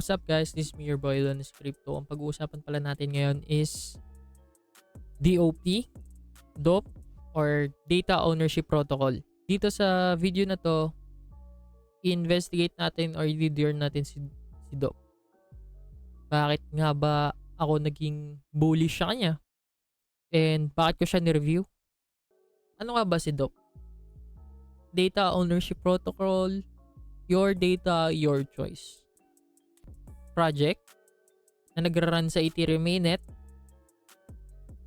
What's up guys, this is me your boy Lon Crypto. Ang pag-uusapan pala natin ngayon is DOP, DOP or Data Ownership Protocol. Dito sa video na to, i-investigate natin or i-learn natin si DOP. Bakit nga ba ako naging bullish sa kanya? And bakit ko siya ni-review? Ano nga ba si DOP? Data Ownership Protocol, your data, your choice. Project na nagra-run sa Ethereum mainnet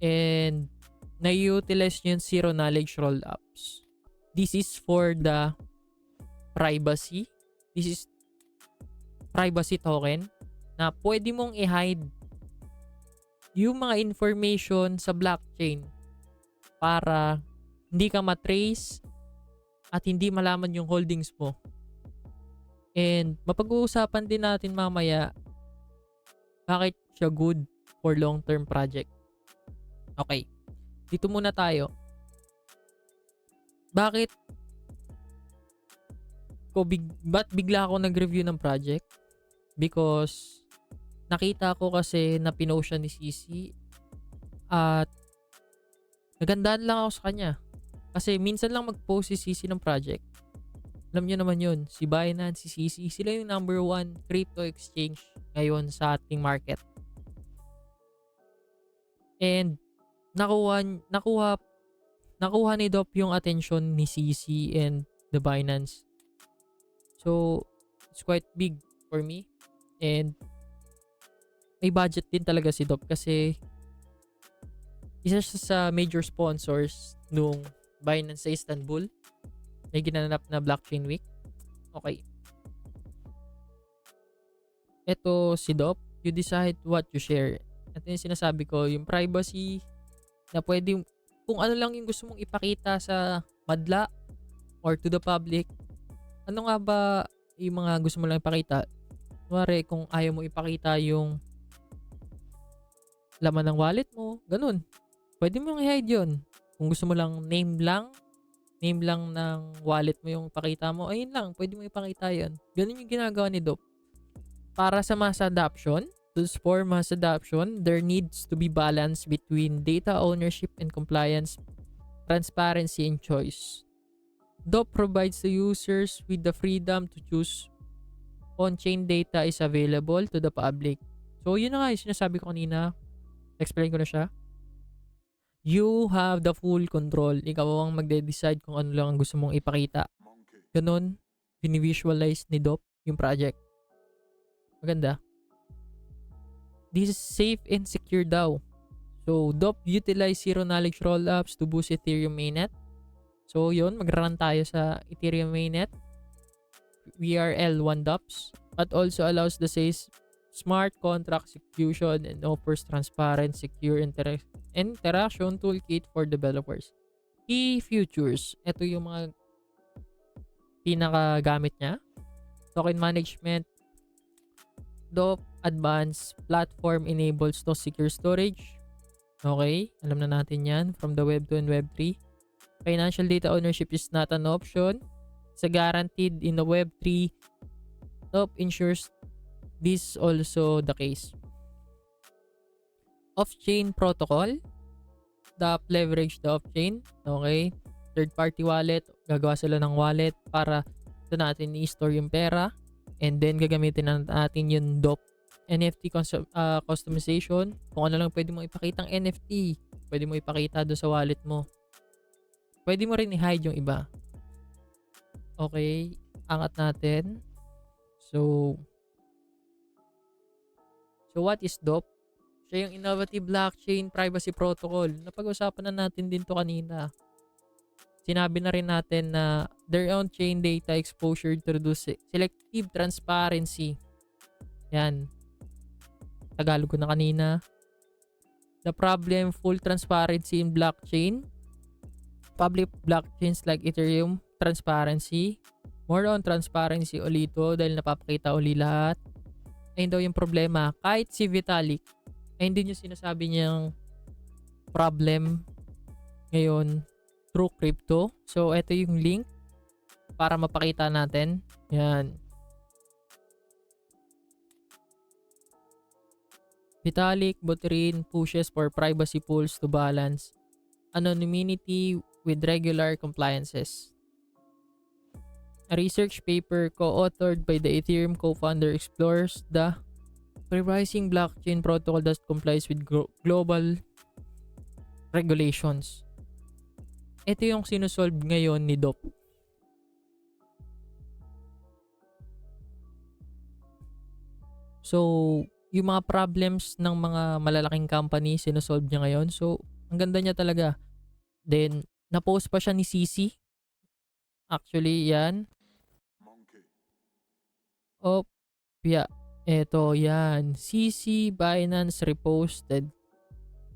and na-utilize nyo yung zero knowledge rollups. This is for the privacy. This is privacy token na pwede mong i-hide yung mga information sa blockchain para hindi ka matrace at hindi malaman yung holdings mo. And mapag-uusapan din natin mamaya bakit siya good for long-term project. Okay, dito muna tayo. Ba't bigla ako nag-review ng project? Because nakita ko kasi na pinost siya ni CC at nagandaan lang ako sa kanya. Kasi minsan lang mag-post si CC ng project. Alam nyo naman yun, si Binance, si CC, sila yung number 1 crypto exchange ngayon sa ating market. And nakuha ni DOP yung attention ni CC and the Binance. So, it's quite big for me. And may budget din talaga si DOP kasi isa siya sa major sponsors nung Binance sa Istanbul. May ginanap na blockchain week. Okay. Ito si DOP. You decide what you share. Ito yung sinasabi ko. Yung privacy na pwede, kung ano lang yung gusto mong ipakita sa madla or to the public. Ano nga ba yung mga gusto mo lang ipakita? Kunwari, kung ayaw mo ipakita yung laman ng wallet mo, ganun. Pwede mo i-hide yun. Kung gusto mo lang name lang ng wallet mo yung pakita mo, ayun lang, pwede mo ipakita yun. Ganun yung ginagawa ni DOP. Para sa mass adoption, for mass adoption, there needs to be balance between data ownership and compliance, transparency, and choice. DOP provides the users with the freedom to choose on-chain data is available to the public. So, yun na nga yung sinasabi ko kanina. Explain ko na siya. You have the full control. Ikaw ang magde-decide kung ano lang ang gusto mong ipakita. Ganon, visualize ni DOP yung project. Maganda. This is safe and secure daw. So, DOP utilize zero knowledge rollups to boost Ethereum mainnet. So, yun, mag-run tayo sa Ethereum mainnet. VRL1 DOPs, but also allows the smart contract execution and offers transparent, secure interaction toolkit for developers. Key features. Ito yung mga pinakagamit niya. Token management. DOP Advanced Platform enables to secure storage. Okay, alam na natin yan from the Web 2 and Web 3. Financial data ownership is not an option. It's a guaranteed in the Web 3. DOP ensures this also the case. Off-chain protocol. DOP leverage the off-chain. Okay. Third-party wallet. Gagawa sila ng wallet para ito natin i-store yung pera. And then gagamitin natin yung DOP NFT customization. Kung ano lang pwede mo ipakita ng NFT. Pwede mo ipakita doon sa wallet mo. Pwede mo rin i-hide yung iba. Okay. Angat natin. So what is DOP? Siya yung Innovative Blockchain Privacy Protocol. Napag-usapan na natin din to kanina. Sinabi na rin natin na their own chain data exposure to reduce selective transparency. Yan. Tagalog ko na kanina. The problem, full transparency in blockchain. Public blockchains like Ethereum, transparency. More on transparency ulito dahil napapakita uli lahat. Ayun daw yung problema. Kahit si Vitalik, ayun din yung sinasabi niyang problem ngayon through crypto. So, ito yung link para mapakita natin. Yan. Vitalik Buterin pushes for privacy pools to balance anonymity with regular compliances. A research paper co-authored by the Ethereum co-founder explores the revising blockchain protocol that complies with global regulations. Ito yung sinusolve ngayon ni Dop. So, yung mga problems ng mga malalaking company, sinusolve niya ngayon. So, ang ganda niya talaga. Then, na-post pa siya ni CC. Actually, yan. Oh, yeah. Eto, yan. CC Binance reposted.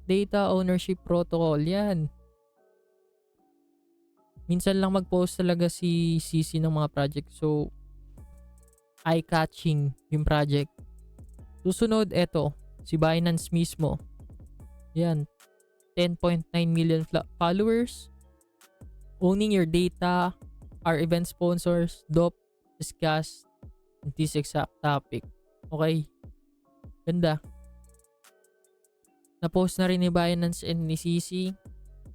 Data Ownership Protocol, yan. Minsan lang mag-post talaga si CC ng mga project. So, eye-catching yung project. Susunod, eto. Si Binance mismo. Yan. 10.9 million followers. Owning your data. Our event sponsors. Dop. Discuss this exact topic. Okay. Ganda. Na-post na rin ni Binance and ni CC.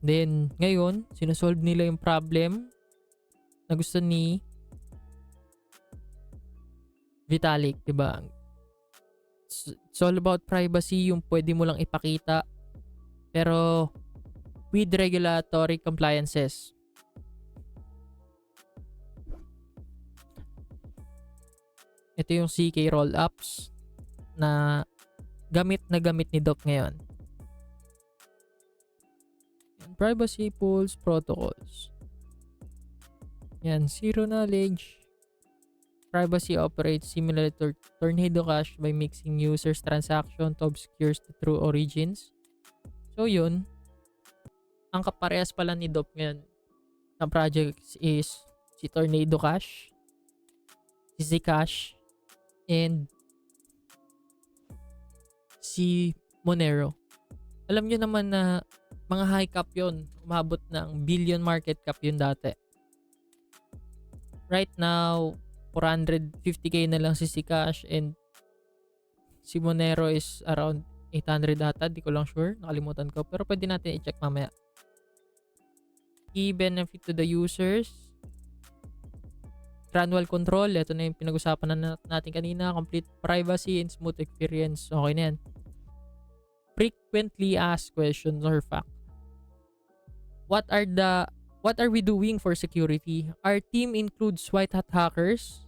Then, ngayon, sinusolve nila yung problem na gusto ni Vitalik, diba? It's all about privacy, yung pwede mo lang ipakita. Pero, with regulatory compliances. Ito yung CK rollups na gamit ni Doc ngayon. Privacy pools protocols. Yan, zero knowledge. Privacy operates similar to Tornado Cash by mixing users' transaction to obscure the true origins. So yun, ang kaparehas pala ni Dop ngayon ng projects is si Tornado Cash, si Zcash, and si Monero. Alam nyo naman na mga high cap yun. Umabot ng billion market cap yun dati. Right now, 450k na lang si Zcash and si Monero is around 800 ata. Di ko lang sure. Nakalimutan ko. Pero pwede natin i-check mamaya. Key benefit to the users. Granular control. Ito na yung pinag-usapan na natin kanina. Complete privacy and smooth experience. Okay na yan. Frequently asked questions or fact. What are we doing for security? Our team includes white hat hackers,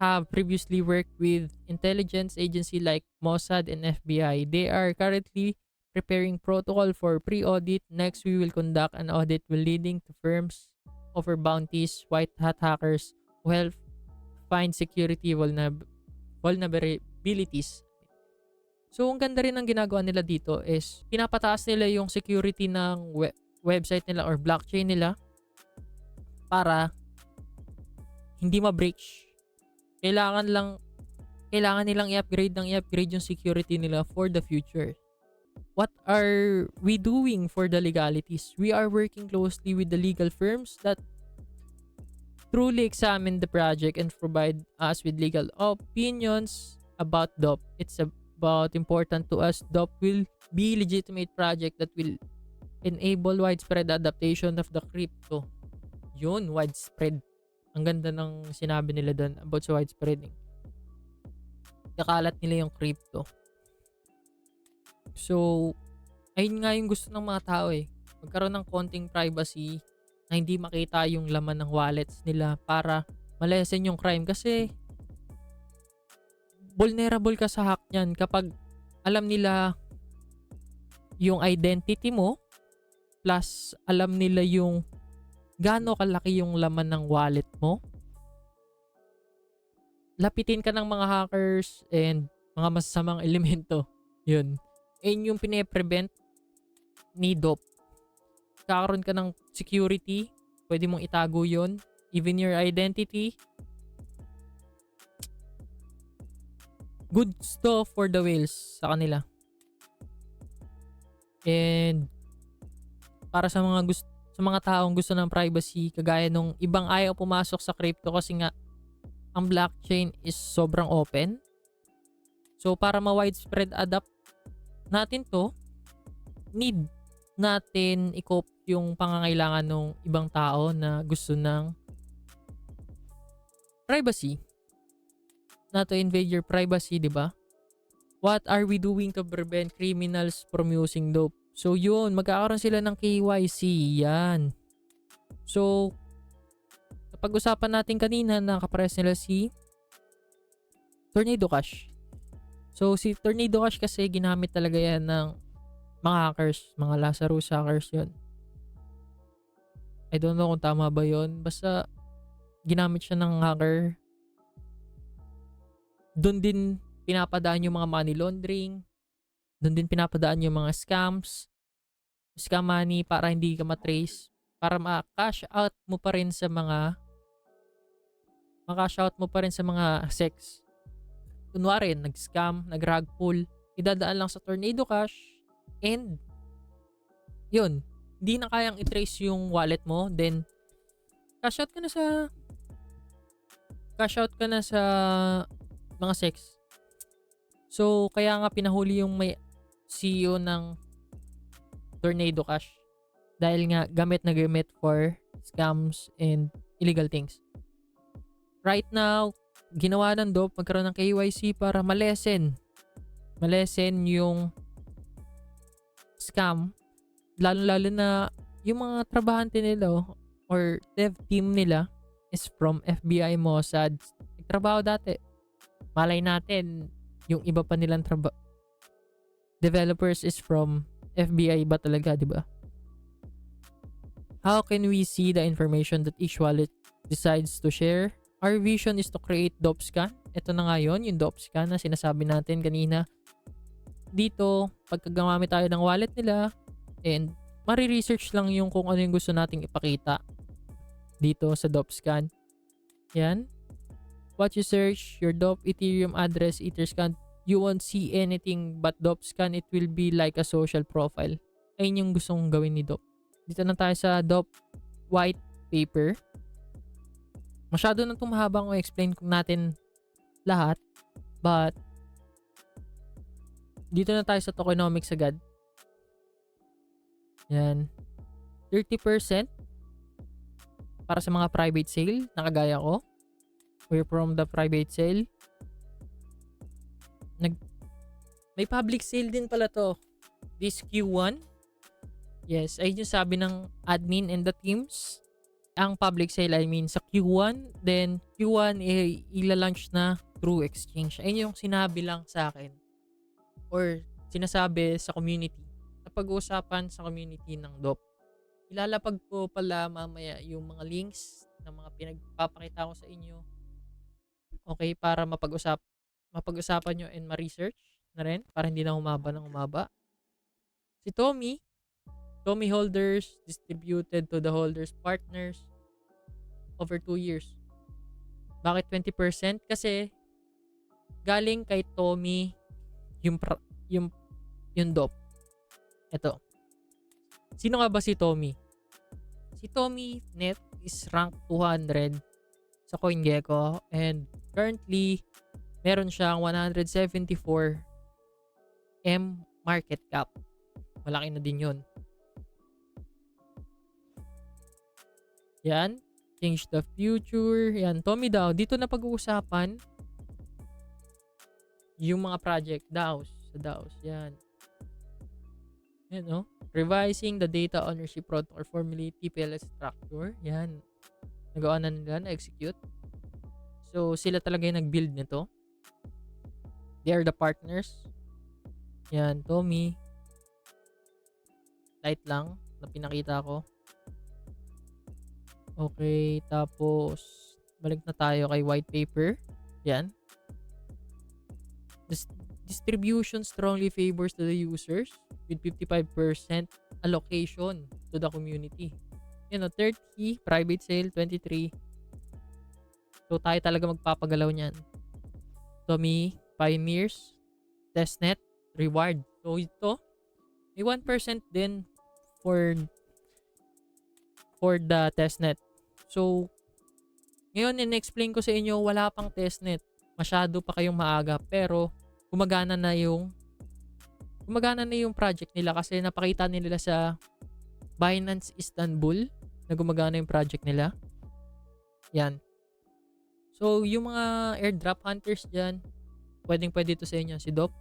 have previously worked with intelligence agency like Mossad and FBI. They are currently preparing protocol for pre-audit. Next, we will conduct an audit leading to firms offer bounties, white hat hackers who help find security vulnerabilities. So, ang ganda rin ng ginagawa nila dito is pinapataas nila yung security ng website nila or blockchain nila para hindi ma-breach. Kailangan nilang i-upgrade yung security nila for the future. What are we doing for the legalities? We are working closely with the legal firms that truly examine the project and provide us with legal opinions about DOP. It's about important to us. DOP will be legitimate project that will enable widespread adaptation of the crypto. Yun, widespread. Ang ganda ng sinabi nila doon about sa widespreading. Kakalat nila yung crypto. So, ayun nga yung gusto ng mga tao eh. Magkaroon ng konting privacy na hindi makita yung laman ng wallets nila para malesen yung crime. Kasi, vulnerable ka sa hack niyan kapag alam nila yung identity mo plus alam nila yung gaano kalaki yung laman ng wallet mo. Lapitin ka ng mga hackers and mga masasamang elemento. Yun. And yung pine-prevent ni DOP. Kakaroon ka ng security. Pwede mong itago yun. Even your identity. Good stuff for the whales sa kanila. And para sa mga taong gusto ng privacy, kagaya nung ibang ayaw pumasok sa crypto kasi nga ang blockchain is sobrang open. So para ma-widespread adapt natin 'to, need natin i-cope yung pangangailangan ng ibang tao na gusto ng privacy, not to invade your privacy, 'di ba? What are we doing to prevent criminals from using dope? So yun, magkakaroon sila ng KYC, yan. So, napag-usapan natin kanina na kapares nila si Tornado Cash. So, si Tornado Cash kasi ginamit talaga yan ng mga hackers, mga Lazarus hackers yun. I don't know kung tama ba yun. Basta, ginamit siya ng hacker. Doon din pinapadaan yung mga money laundering. Doon din pinapadaan yung mga scams. Scam money para hindi ka matrace. Para ma-cash out mo pa rin sa mga sex. Kunwari, nag-scam, nag-rug pull, idadaan lang sa Tornado Cash, and yun, hindi na kayang i-trace yung wallet mo, then cash out ka na sa mga sex. So, kaya nga pinahuli yung may CEO ng Tornado Cash dahil nga gamit na gamit for scams and illegal things. Right now, ginawa ng dope magkaroon ng KYC para malesen yung scam, lalo na yung mga trabahante nila or dev team nila is from FBI, Mossad. Nagtrabaho dati. Malay natin yung iba pa nilang developers is from FBI ba talaga, di ba? How can we see the information that each wallet decides to share? Our vision is to create dope scan. Ito na nga yun, yung dope scan na sinasabi natin kanina. Dito, pagkagamamit tayo ng wallet nila, and mari-research lang yung kung ano yung gusto nating ipakita dito sa dope scan. Yan. What you search, your dope Ethereum address, Etherscan, you won't see anything but dope scan. It will be like a social profile. Ayun yung gustong gawin ni dope. Dito na tayo sa dope white paper. Masyado na itong mahabang i-explain natin lahat. But, dito na tayo sa tokenomics agad. Yan. 30% para sa mga private sale, nakagaya ko. We're from the private sale. May public sale din pala to. This Q1. Yes, ayun yung sabi ng admin and the teams. Ang public sale, I mean, sa Q1, then Q1 ila-launch na through exchange. Ayun yung sinabi lang sa akin or sinasabi sa community. Napag-uusapan sa community ng DOP. Ilalapag ko pala mamaya yung mga links ng mga pinagpapakita ko sa inyo. Okay, para mapag-usapan nyo and ma-research na rin para hindi na humaba ng humaba. Si Tommy holders distributed to the holders partners over 2 years. Bakit 20%? Kasi galing kay Tommy yung DOP. Ito. Sino nga ba si Tommy? Si Tommy Net is rank 200 sa CoinGecko and currently meron siyang 174 M market cap. Malaki na din yun. Yan. Change the future. Yan. Tommy daw. Dito na pag-uusapan yung mga project. DAOs. Sa DAOs. Yan. Yan, no? Revising the data ownership protocol formally TPLS structure. Yan. Nagawa na nila na-execute. So, sila talaga yung nag-build nito. They are the partners. Yan. Tommy. Light lang na pinakita ko. Okay, tapos balik na tayo kay white paper. Yan. Distribution strongly favors to the users with 55% allocation to the community. Yan o, 30, private sale, 23. So, tayo talaga magpapagalaw niyan. Tommy, pioneers, testnet, reward. So, ito, may 1% din for the testnet. So, ngayon in-explain ko sa inyo, wala pang testnet. Masyado pa kayong maaga. Pero, gumagana na yung gumagana na yung project nila kasi napakita nila sa Binance Istanbul na gumagana yung project nila. Yan. So, yung mga airdrop hunters dyan, pwede ito sa inyo. Si Dop,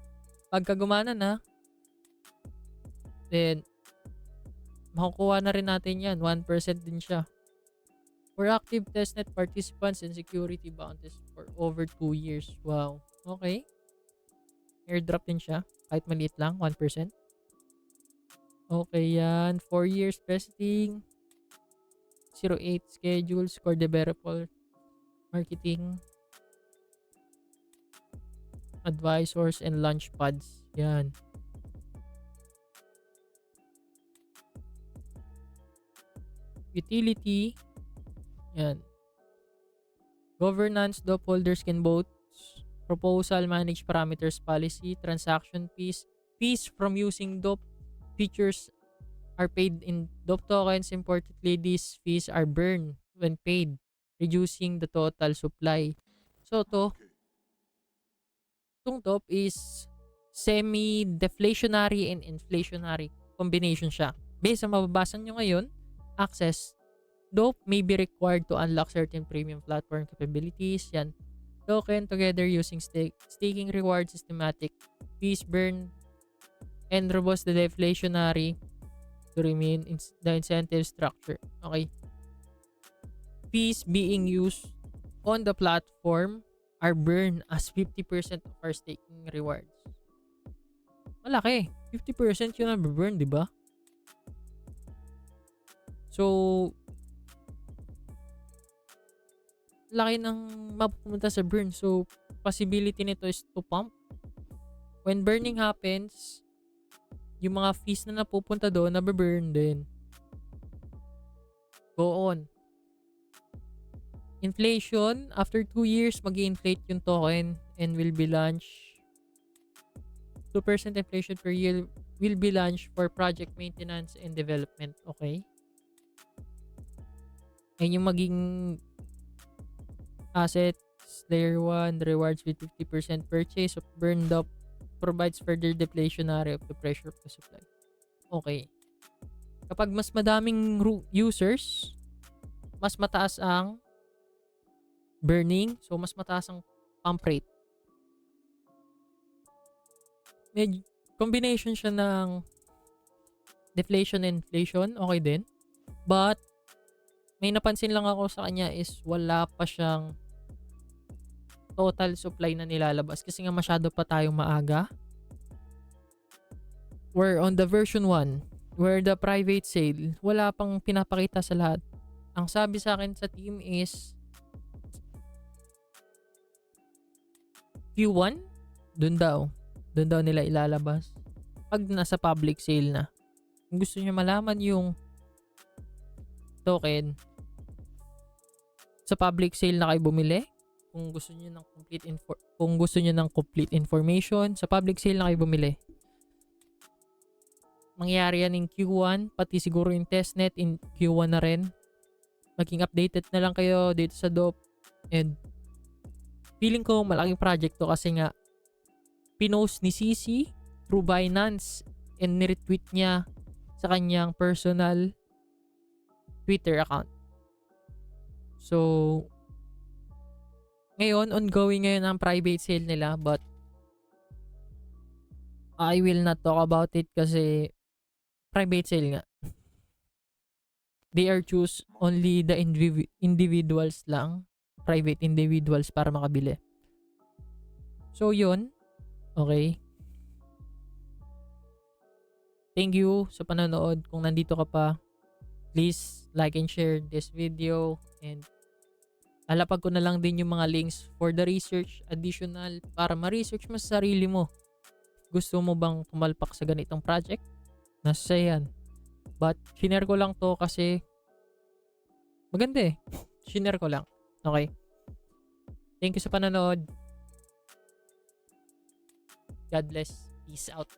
pagka gumana na, then, makukuha na rin natin yan. 1% din siya. For active testnet participants and security bounties for over 2 years. Wow. Okay. Airdrop din siya. Kahit maliit lang, 1%. Okay yan. 4 years vesting. 08 schedules, core developer, marketing, advisors, and launch pads. Yan. Utility. Yan. Governance, DOP holders can vote. Proposal, manage parameters, policy, transaction fees. Fees from using DOP features are paid in DOP tokens. Importantly, these fees are burned when paid, reducing the total supply. So, itong DOP is semi-deflationary and inflationary combination siya. Based sa mababasa nyo ngayon, access, DOP may be required to unlock certain premium platform capabilities. Yan. Token together using staking reward systematic fees burn and robust the deflationary to remain in the incentive structure. Okay. Fees being used on the platform are burned as 50% of our staking rewards. Malaki. 50% yun ang burn, di ba? So, laki ng mapupunta sa burn. So, possibility nito is to pump. When burning happens, yung mga fees na napupunta doon, nababurn din. Go on. Inflation, after 2 years, mag-inflate yung token and will be launched. 2% inflation per year will be launched for project maintenance and development. Okay? Ayun yung maging assets. Layer 1, rewards with 50% purchase of burned up provides further deflationary of the pressure of the supply. Okay. Kapag mas madaming users, mas mataas ang burning. So, mas mataas ang pump rate. May combination siya ng deflation and inflation. Okay din. But, may napansin lang ako sa kanya is wala pa siyang total supply na nilalabas kasi nga masyado pa tayong maaga. We're on the version 1 where the private sale wala pang pinapakita sa lahat. Ang sabi sa akin sa team is Q1 dun daw nila ilalabas pag nasa public sale na. Kung gusto niyo malaman yung token sa public sale na kayo bumili, kung gusto niyo ng complete information, sa public sale na kayo bumili. Mangyayari yan in Q1, pati siguro yung testnet in Q1 na rin. Maging updated na lang kayo dito sa DOP. And feeling ko malaking project to kasi nga pinost ni CC through Binance and niretweet niya sa kanyang personal Twitter account. So, ngayon, ongoing ngayon ang private sale nila, but I will not talk about it kasi private sale nga. They are choose only the individuals lang, private individuals para makabili. So, yun. Okay. Thank you sa panonood. Kung nandito ka pa, please like and share this video and alapag ko na lang din yung mga links for the research additional para ma-research mo sa sarili mo. Gusto mo bang tumalpak sa ganitong project? Nasa yan. But, shinare ko lang to kasi maganda eh. Shinare ko lang. Okay. Thank you sa panonood. God bless. Peace out.